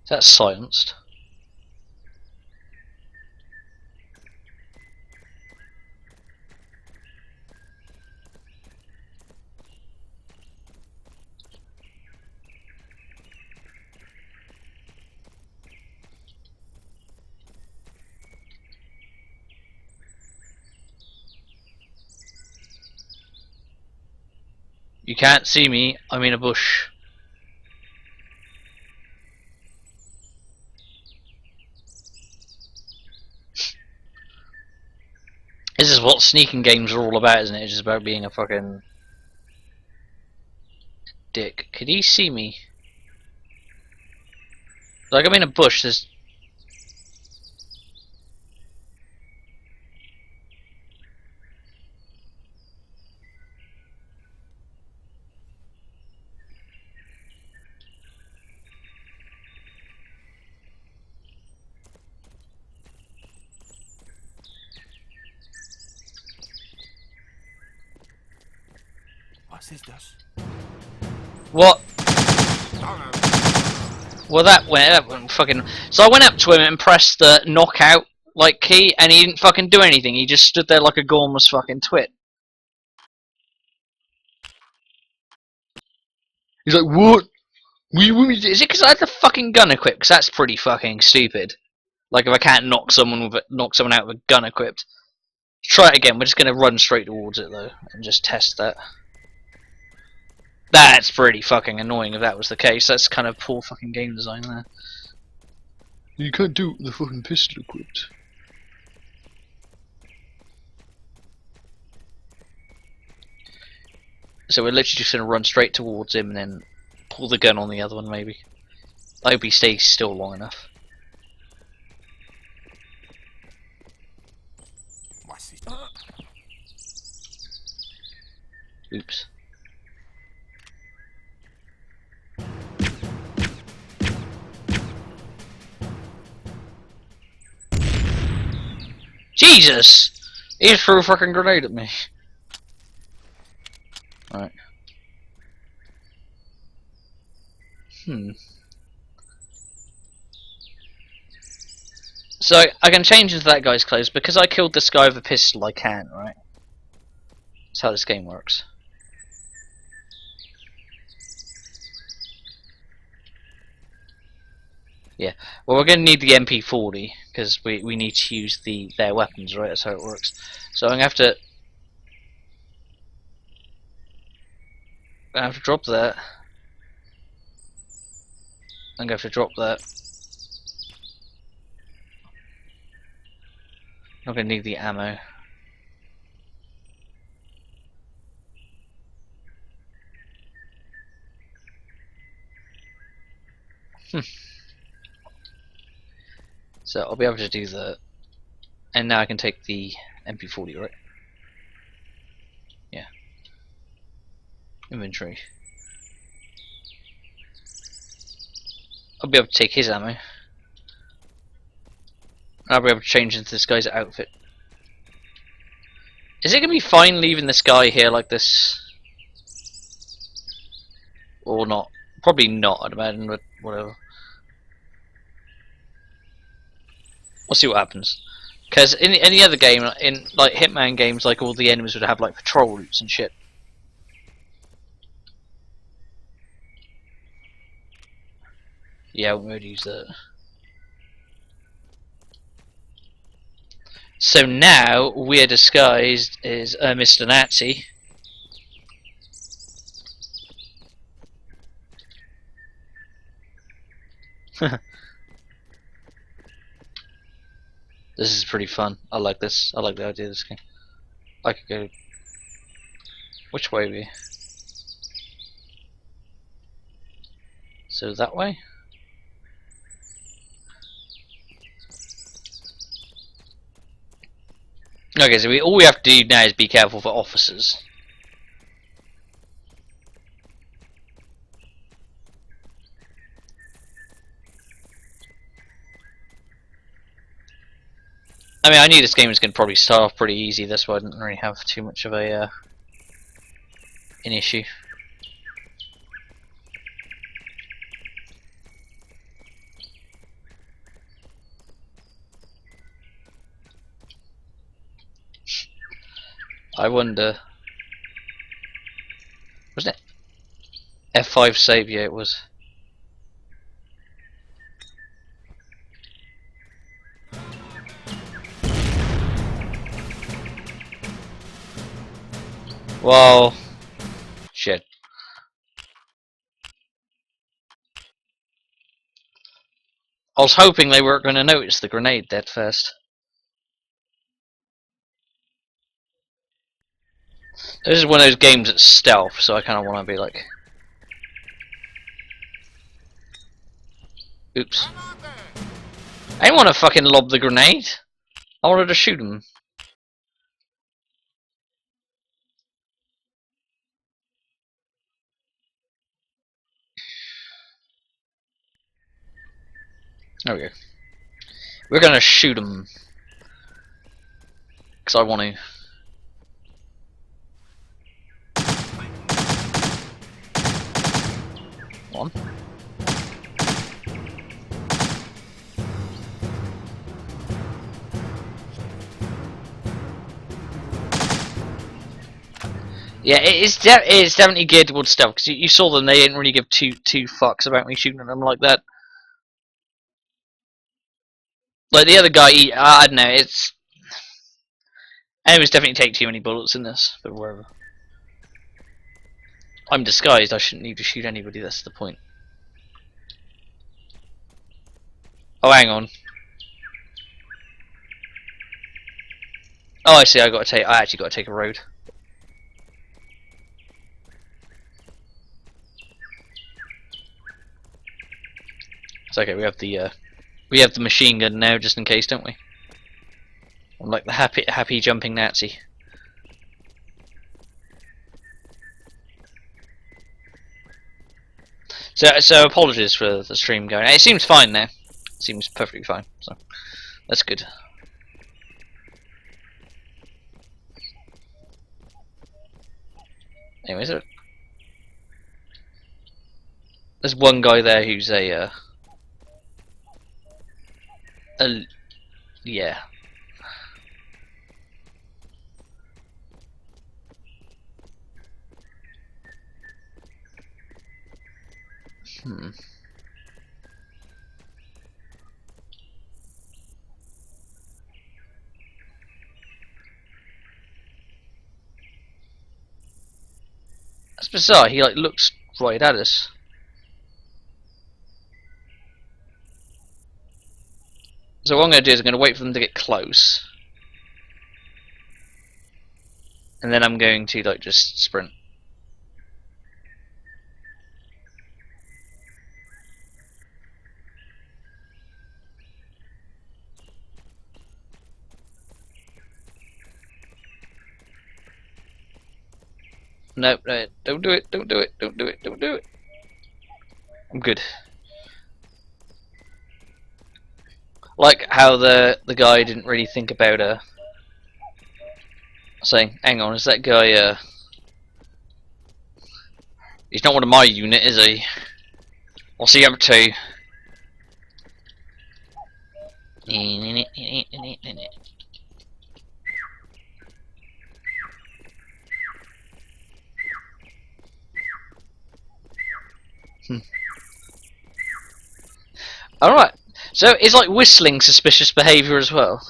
That's silenced. You can't see me, I'm in a bush. This is what sneaking games are all about, isn't it? It's just about being a fucking dick. Could he see me? Like, I'm in a bush, there's... What? Well, that went fucking. So I went up to him and pressed the knockout like key, and he didn't fucking do anything. He just stood there like a gormless fucking twit. He's like, what? Is it because I had the fucking gun equipped? Because that's pretty fucking stupid. Like if I can't knock someone out with a gun equipped. Try it again. We're just gonna run straight towards it though, and just test that. That's pretty fucking annoying if that was the case. That's kind of poor fucking game design there. You can't do it with the fucking pistol equipped. So we're literally just gonna run straight towards him and then pull the gun on the other one maybe. I hope he stays still long enough. Oops. Jesus! He just threw a fucking grenade at me. Alright. So I can change into that guy's clothes because I killed this guy with a pistol. I can, right? That's how this game works. Yeah. Well, we're going to need the MP40 because we need to use their weapons, right? That's how it works. So I'm going to have to drop that. I'm going to have to drop that. I'm going to need the ammo. So I'll be able to do that. And now I can take the MP40, right? Yeah. Inventory. I'll be able to take his ammo. I'll be able to change into this guy's outfit. Is it going to be fine leaving this guy here like this? Or not? Probably not, I'd imagine, but whatever. We'll see what happens. Because in any other game, in like Hitman games, like all the enemies would have like patrol routes and shit. Yeah, I won't be able to use that. So now we're disguised as Mr. Nazi. This is pretty fun. I like this. I like the idea of this game. I could go. Which way are we? So that way? Okay, so all we have to do now is be careful for officers. I mean, I knew this game was going to probably start off pretty easy, that's why I didn't really have too much of an issue. I wonder... Wasn't it F5 save? Yeah, it was. Well, shit. I was hoping they weren't going to notice the grenade dead first. This is one of those games that's stealth, so I kind of want to be like... Oops. I didn't want to fucking lob the grenade. I wanted to shoot him. There we go. We're gonna shoot him. Because I want to. Yeah, it's definitely geared towards stealth because you saw them. They didn't really give two fucks about me shooting at them like that. Like the other guy, I don't know. Enemies definitely take too many bullets in this, but whatever. I'm disguised. I shouldn't need to shoot anybody. That's the point. Oh, hang on. Oh, I see. I actually got to take a road. It's okay. We have the machine gun now, just in case, don't we? I'm like the happy jumping Nazi. So apologies for the stream going. It seems fine now. It seems perfectly fine. So that's good. Anyways, there's one guy there who's a yeah. Hmm. That's bizarre. He like looks right at us. So what I'm going to do is I'm going to wait for them to get close, and then I'm going to like just sprint. No, no, don't do it, don't do it, don't do it, don't do it. I'm good. Like how the guy didn't really think about saying, hang on, is that guy he's not one of my unit, is he? What's he up to? Alright. So it's like whistling suspicious behaviour as well.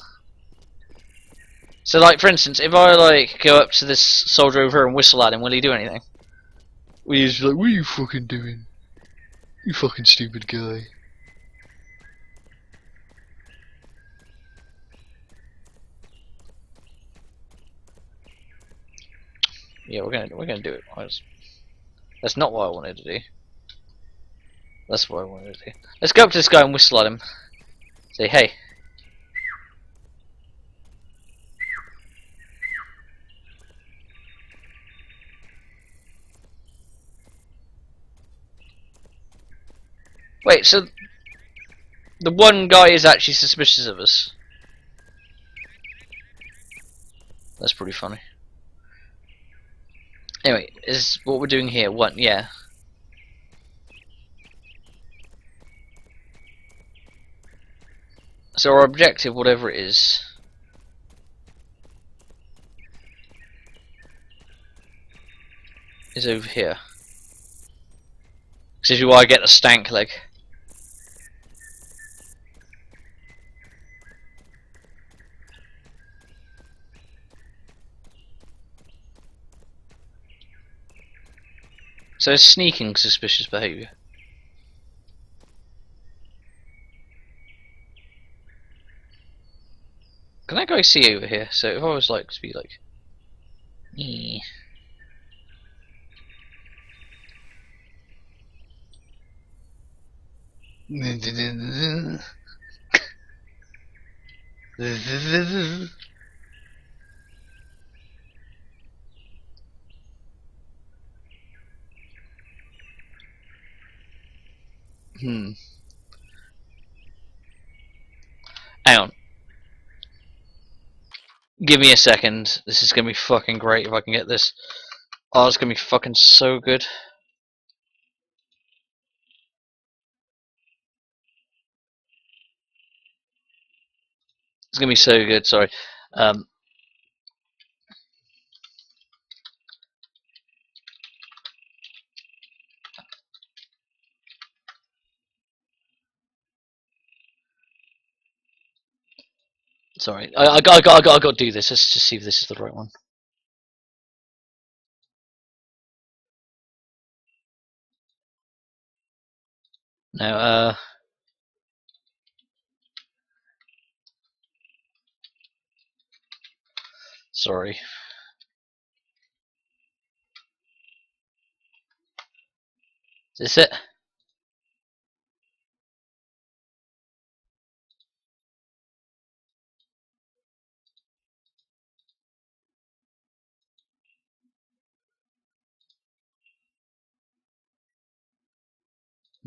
So like for instance, if I like go up to this soldier over here and whistle at him, will he do anything? Well, he's like, what are you fucking doing? You fucking stupid guy. Yeah, we're gonna do it. That's not what I wanted to do. That's what I wanted to do. Let's go up to this guy and whistle at him. Say, hey. Wait, so the one guy is actually suspicious of us. That's pretty funny. Anyway, is what we're doing here. One, yeah. So our objective, whatever it is over here. This is why I get the stank leg. So sneaking suspicious behaviour. Can that guy see over here? So if I was like to be like, eh. Hmm. Hang on. Give me a second. This is gonna be fucking great if I can get this. Oh, it's gonna be fucking so good. It's gonna be so good. Sorry. Um. Sorry, I got to do this. Let's just see if this is the right one. No, sorry. Is this it?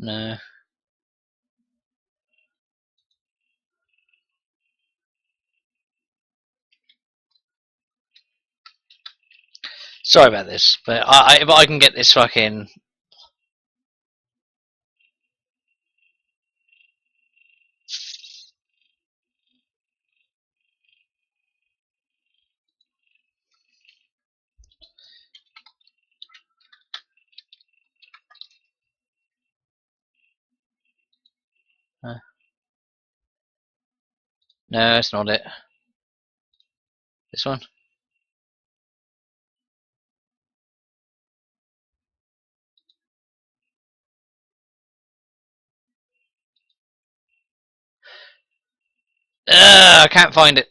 No. Sorry about this, but if I can get this fucking... no, it's not it. This one? I can't find it.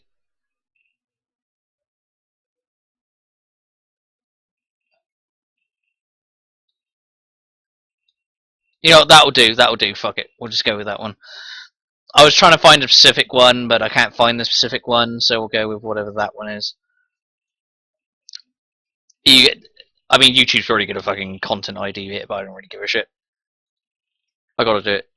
You know what, that'll do, fuck it. We'll just go with that one. I was trying to find a specific one, but I can't find the specific one, so we'll go with whatever that one is. I mean, YouTube's already got a fucking content ID bit, but I don't really give a shit. I gotta do it.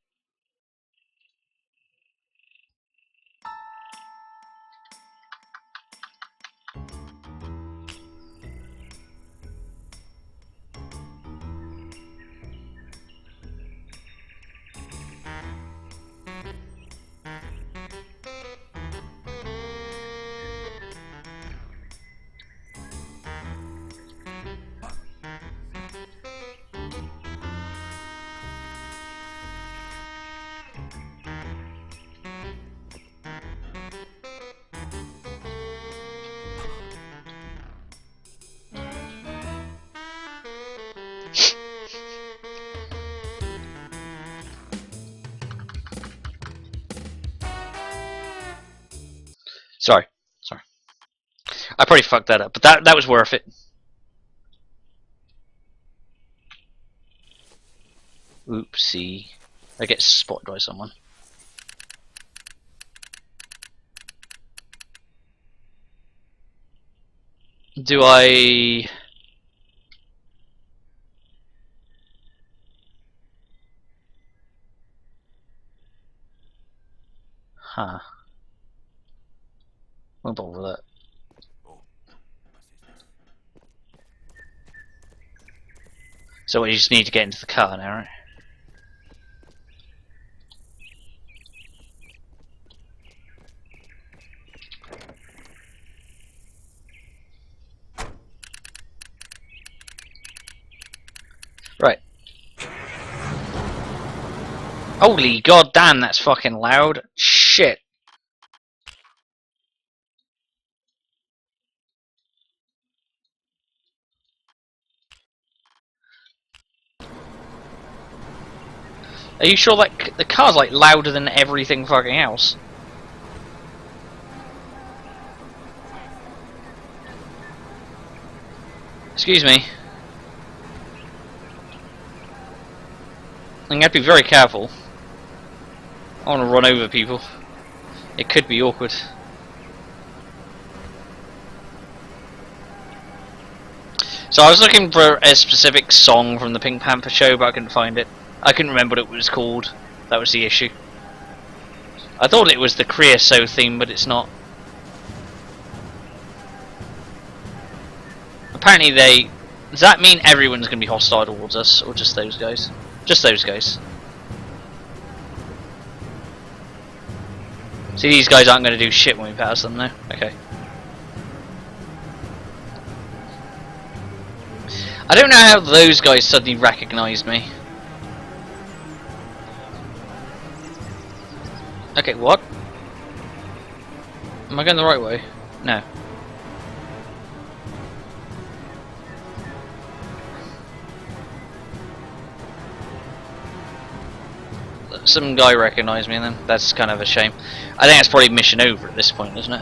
Sorry. I probably fucked that up, but that was worth it. Oopsie. I get spotted by someone. Do I... Huh. Won't bother with that. So you just need to get into the car now, right? Right. Holy goddamn, that's fucking loud. Shit. Are you sure that the car's like louder than everything fucking else? Excuse me. I'm gonna have to be very careful. I want to run over people. It could be awkward. So I was looking for a specific song from the Pink Panther show, but I couldn't find it. I couldn't remember what it was called. That was the issue. I thought it was the Creosote theme, but it's not. Apparently they... Does that mean everyone's going to be hostile towards us, or just those guys? Just those guys. See, these guys aren't going to do shit when we pass them, though. Okay. I don't know how those guys suddenly recognised me. Okay, what? Am I going the right way? No. Some guy recognised me then. That's kind of a shame. I think it's probably mission over at this point, isn't it?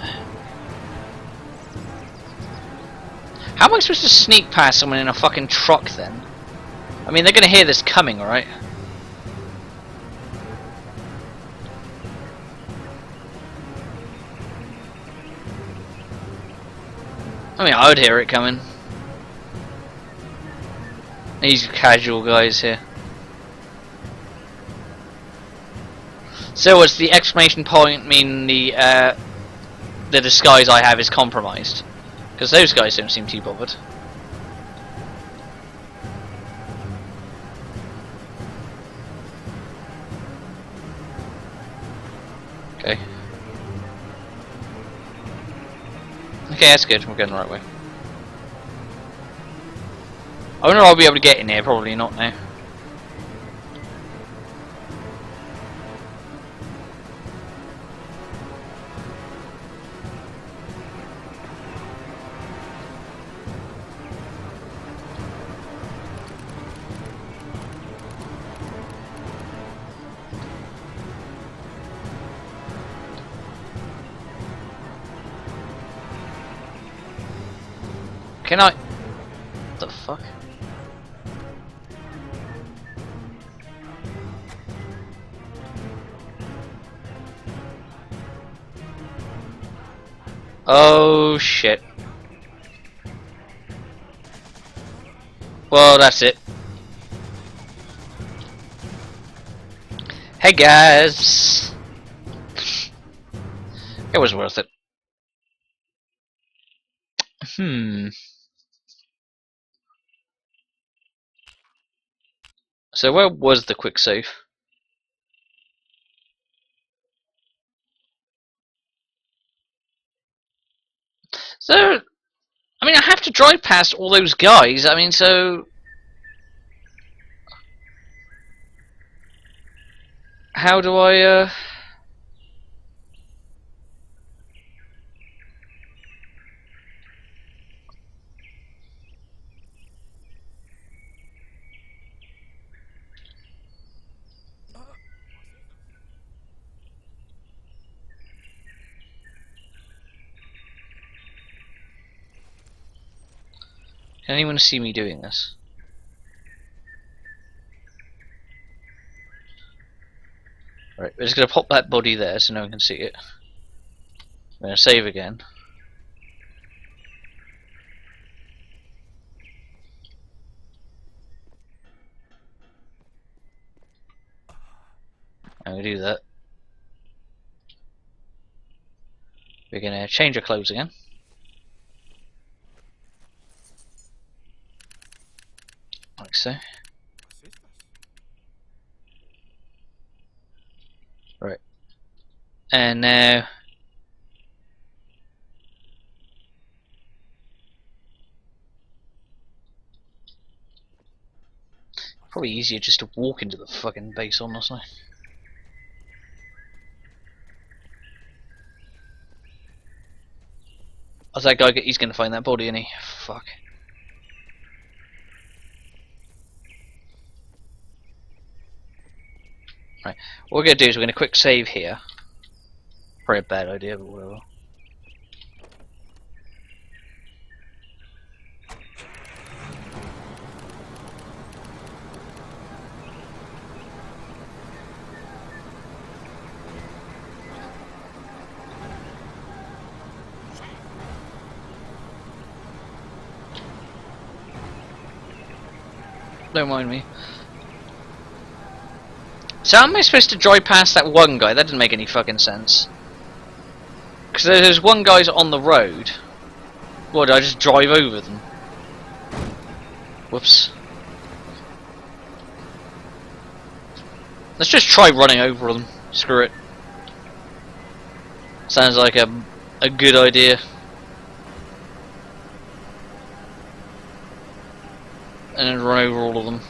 How am I supposed to sneak past someone in a fucking truck then? I mean, they're going to hear this coming, right? I mean, I would hear it coming. These casual guys here. So what's the exclamation point mean the disguise I have is compromised? Because those guys don't seem too bothered. Okay. Okay, that's good. We're going the right way. I wonder if I'll be able to get in here. Probably not now. Can I? What the fuck? Oh shit. Well, that's it. Hey guys! It was worth it. So where was the quick save? So, I mean, I have to drive past all those guys. I mean, so how do I? Can anyone see me doing this? Right, we're just gonna pop that body there so no one can see it. I'm gonna save again. I'm gonna do that. We're gonna change our clothes again. Like so. Right. And now probably easier just to walk into the fucking base, honestly. How's that guy? He's gonna find that body, isn't he? Fuck. Right. What we're gonna do is we're gonna quick save here. Probably a bad idea, but whatever. Don't mind me. So how am I supposed to drive past that one guy? That doesn't make any fucking sense. Because there's one guy's on the road. What, do I just drive over them? Whoops. Let's just try running over them. Screw it. Sounds like a good idea. And then run over all of them.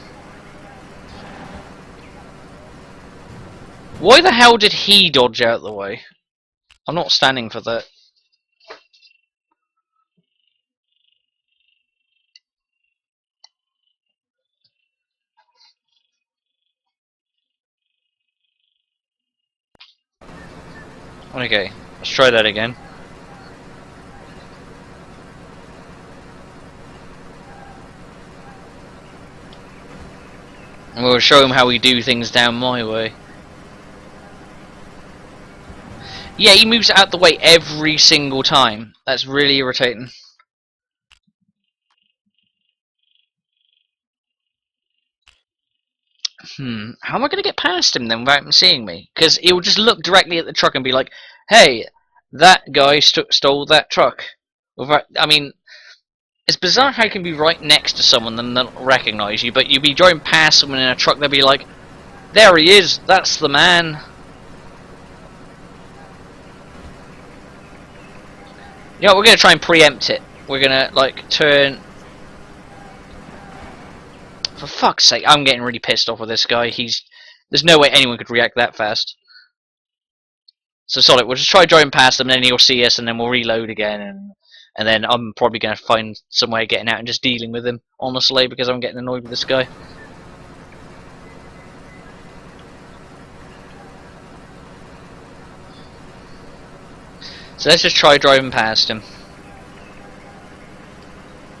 Why the hell did he dodge out the way? I'm not standing for that. Okay, let's try that again. And we'll show him how we do things down my way. Yeah, he moves out the way every single time. That's really irritating. How am I going to get past him then without him seeing me? Because he will just look directly at the truck and be like, "Hey, that guy stole that truck." Without, I mean, it's bizarre how you can be right next to someone and not recognise you, but you'll be driving past someone in a truck, they'll be like, "There he is, that's the man." You know, we're going to try and preempt it. We're going to, like, turn... For fuck's sake, I'm getting really pissed off with this guy. There's no way anyone could react that fast. So solid, we'll just try driving past him, and then he'll see us, and then we'll reload again, and then I'm probably going to find some way of getting out and just dealing with him, honestly, because I'm getting annoyed with this guy. So let's just try driving past him.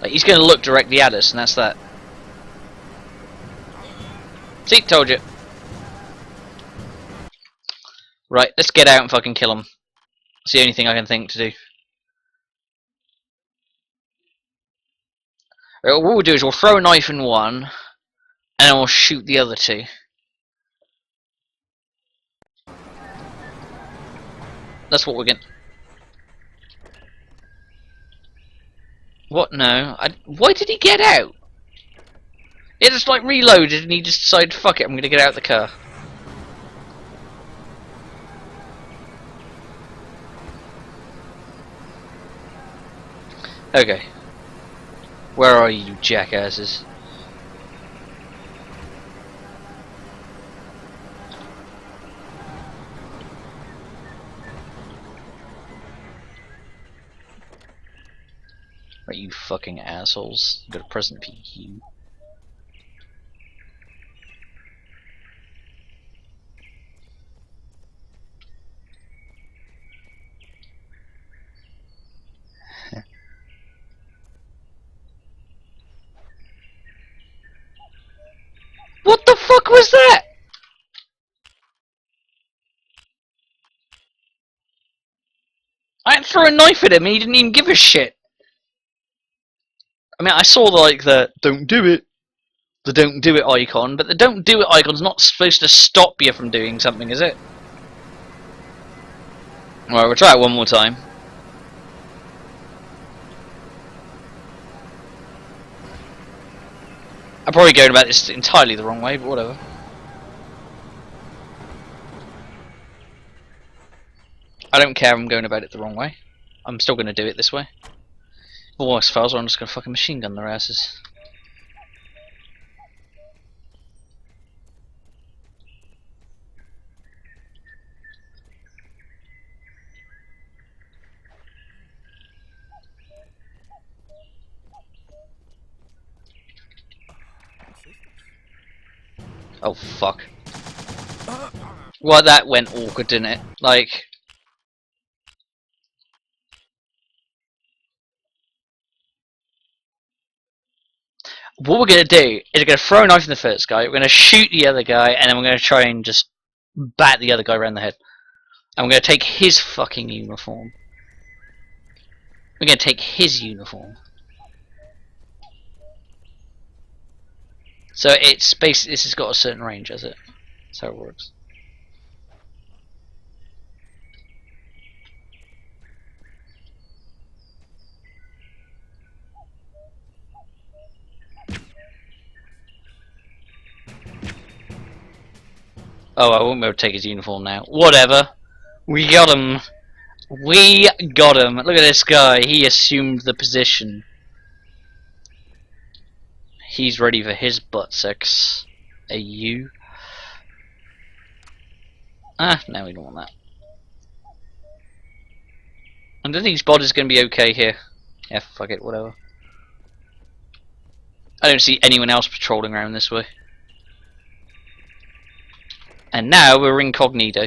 Like, he's going to look directly at us, and that's that. See, told you. Right, let's get out and fucking kill him. It's the only thing I can think to do. Right, what we'll do is we'll throw a knife in one, and then we'll shoot the other two. That's what we're going to... What? No. Why did he get out? It just like reloaded and he just decided, fuck it, I'm gonna get out of the car. Okay. Where are you, jackasses? Right, you fucking assholes. Got a present PQ. What the fuck was that? I threw a knife at him and he didn't even give a shit. I mean, I saw the don't do it, the don't do it icon, but the don't do it icon's not supposed to stop you from doing something, is it? Alright, we'll try it one more time. I'm probably going about this entirely the wrong way, but whatever. I don't care if I'm going about it the wrong way. I'm still going to do it this way. Or as far as I'm just going to fucking machine gun their asses. Oh fuck. Well, that went awkward, didn't it? Like... What we're going to do is we're going to throw a knife in the first guy, we're going to shoot the other guy, and then we're going to try and just bat the other guy around the head. And we're going to take his fucking uniform. We're going to take his uniform. So it's basically, this has got a certain range, has it? That's how it works. Oh, I won't be able to take his uniform now. Whatever. We got him. We got him. Look at this guy. He assumed the position. He's ready for his butt sex. Are you? Ah, no, we don't want that. I don't think his body's going to be okay here. Yeah, fuck it, whatever. I don't see anyone else patrolling around this way. And now we're incognito.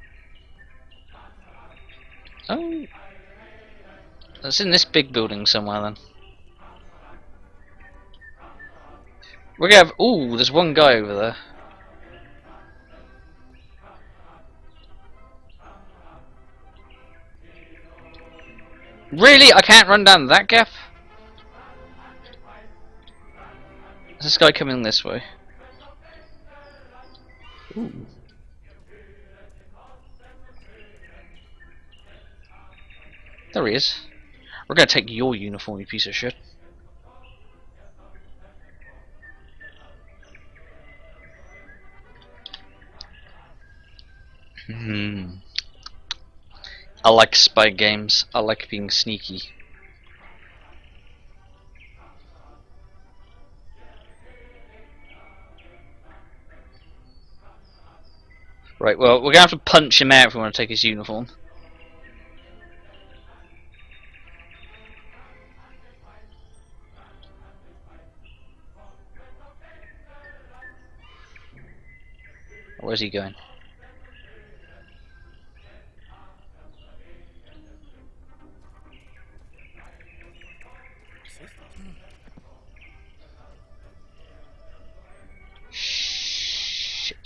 Oh, that's in this big building somewhere then. We're gonna have. Ooh, there's one guy over there. Really? I can't run down that gap? Is this guy coming this way? Ooh. There he is. We're gonna take your uniform, you piece of shit. I like spy games. I like being sneaky. Right, well, we're gonna have to punch him out if we want to take his uniform. Where's he going? Shit.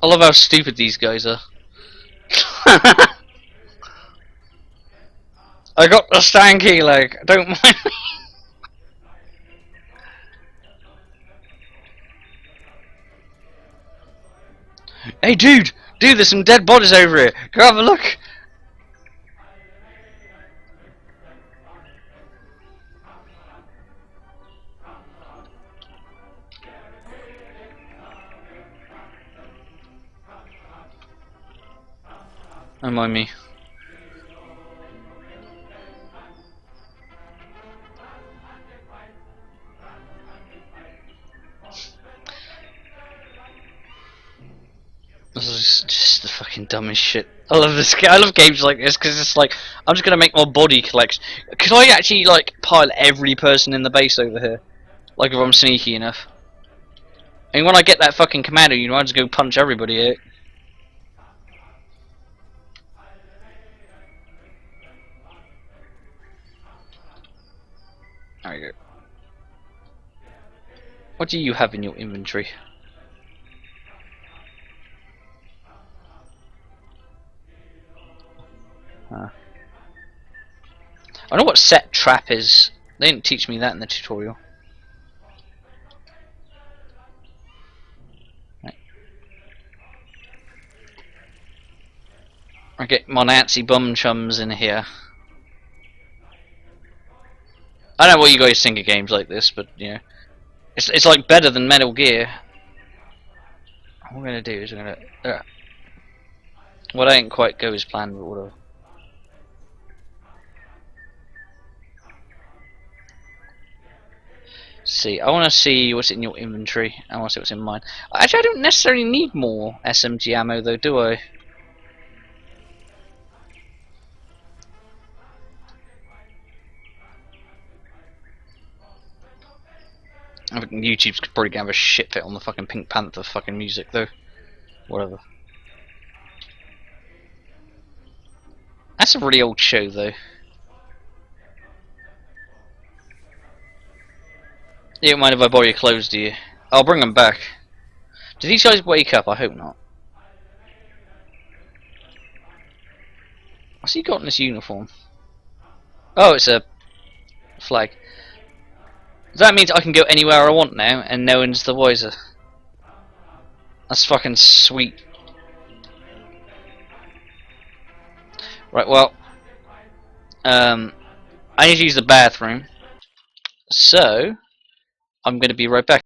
I love how stupid these guys are. I got the stanky leg, don't mind me. Hey dude! Dude, there's some dead bodies over here! Go have a look! Don't mind me. This is just the fucking dumbest shit. I love this. I love games like this because it's like I'm just gonna make my body collection. Could I actually like pile every person in the base over here? Like if I'm sneaky enough. And when I get that fucking commando, you know, I just go punch everybody out. There we go. What do you have in your inventory? I know what set trap is. They didn't teach me that in the tutorial. Right. I get my Nazi bum chums in here. I don't know what you guys think of games like this, but you know, it's like better than Metal Gear. What we're gonna do is we're gonna. Well, that didn't quite go as planned, but whatever. See, I want to see what's in your inventory. I want to see what's in mine. Actually, I don't necessarily need more SMG ammo, though, do I? I think YouTube's probably gonna have a shit fit on the fucking Pink Panther fucking music, though. Whatever. That's a really old show, though. You don't mind if I borrow your clothes, do you? I'll bring them back. Do these guys wake up? I hope not. What's he got in this uniform? Oh, it's a flag. That means I can go anywhere I want now, and no one's the wiser. That's fucking sweet. Right, well, I need to use the bathroom, so I'm going to be right back.